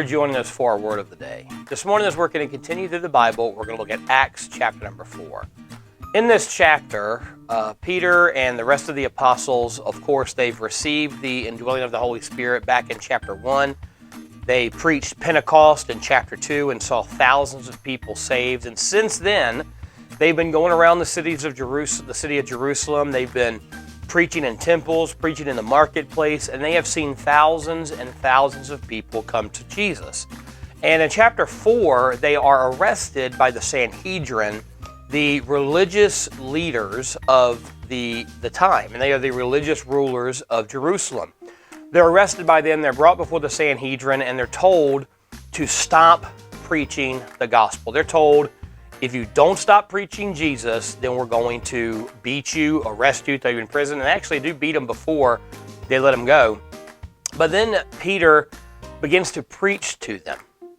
for joining us for our Word of the Day. This morning, as we're going to continue through the Bible, we're going to look at Acts chapter number 4. In this chapter, Peter and the rest of the apostles, of course, they've received the indwelling of the Holy Spirit back in chapter 1. They preached Pentecost in chapter 2 and saw thousands of people saved. And since then, they've been going around the city of Jerusalem. They've been preaching in temples, preaching in the marketplace, and they have seen thousands and thousands of people come to Jesus. And in chapter 4, they are arrested by the Sanhedrin, the religious leaders of the time, and they are the religious rulers of Jerusalem. They're arrested by them, they're brought before the Sanhedrin, and they're told to stop preaching the gospel. They're told, if you don't stop preaching Jesus, then we're going to beat you, arrest you, throw you in prison. And they actually do beat them before they let them go. But then Peter begins to preach to them.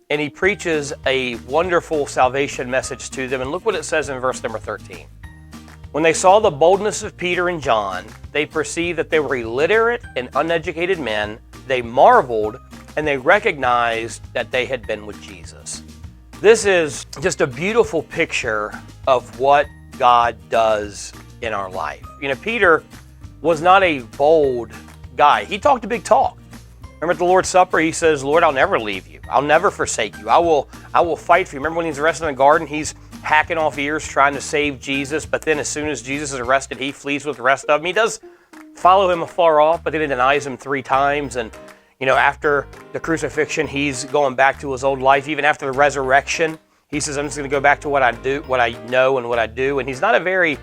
And he preaches a wonderful salvation message to them. And look what it says in verse number 13. When they saw the boldness of Peter and John, they perceived that they were illiterate and uneducated men. They marveled and they recognized that they had been with Jesus. This is just a beautiful picture of what God does in our life. You know, Peter was not a bold guy. He talked a big talk. Remember at the Lord's Supper, he says, Lord, I'll never leave you. I'll never forsake you. I will fight for you. Remember when he's arrested in the garden, he's hacking off ears trying to save Jesus, but then as soon as Jesus is arrested, he flees with the rest of them. He does follow him afar off, but then he denies him 3 times. And you know, after the crucifixion, he's going back to his old life. Even after the resurrection, he says, I'm just going to go back to what I do, what I know and what I do. And he's not a very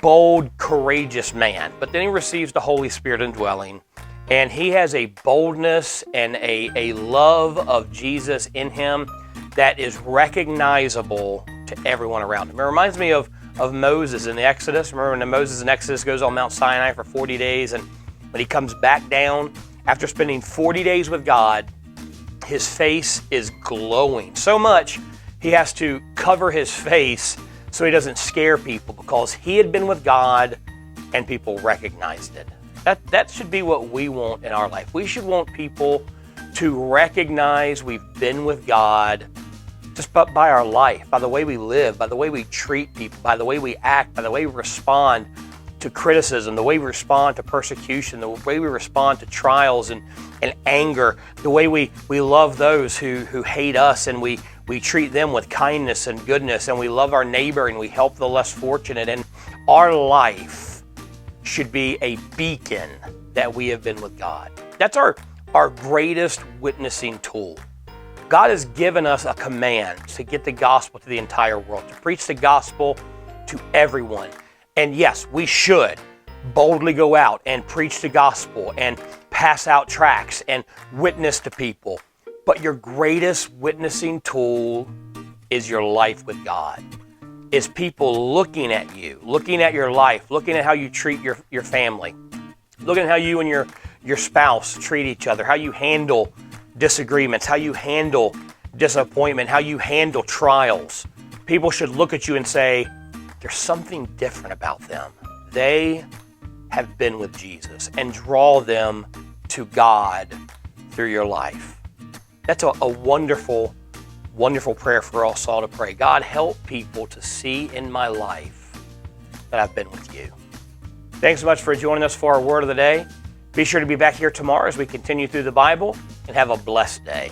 bold, courageous man. But then he receives the Holy Spirit indwelling. And he has a boldness and a love of Jesus in him that is recognizable to everyone around him. It reminds me of Moses in the Exodus. Remember when Moses in Exodus goes on Mount Sinai for 40 days, and when he comes back down, after spending 40 days with God, his face is glowing so much he has to cover his face so he doesn't scare people because he had been with God and people recognized it. That should be what we want in our life. We should want people to recognize we've been with God just by our life, by the way we live, by the way we treat people, by the way we act, by the way we respond to criticism, the way we respond to persecution, the way we respond to trials and anger, the way we love those who hate us, and we treat them with kindness and goodness, and we love our neighbor and we help the less fortunate. And our life should be a beacon that we have been with God. That's our greatest witnessing tool. God has given us a command to get the gospel to the entire world, to preach the gospel to everyone. And yes, we should boldly go out and preach the gospel and pass out tracts and witness to people. But your greatest witnessing tool is your life with God. Is people looking at you, looking at your life, looking at how you treat your family, looking at how you and your spouse treat each other, how you handle disagreements, how you handle disappointment, how you handle trials. People should look at you and say, there's something different about them. They have been with Jesus, and draw them to God through your life. That's a wonderful, wonderful prayer for us all to pray. God, help people to see in my life that I've been with you. Thanks so much for joining us for our Word of the Day. Be sure to be back here tomorrow as we continue through the Bible, and have a blessed day.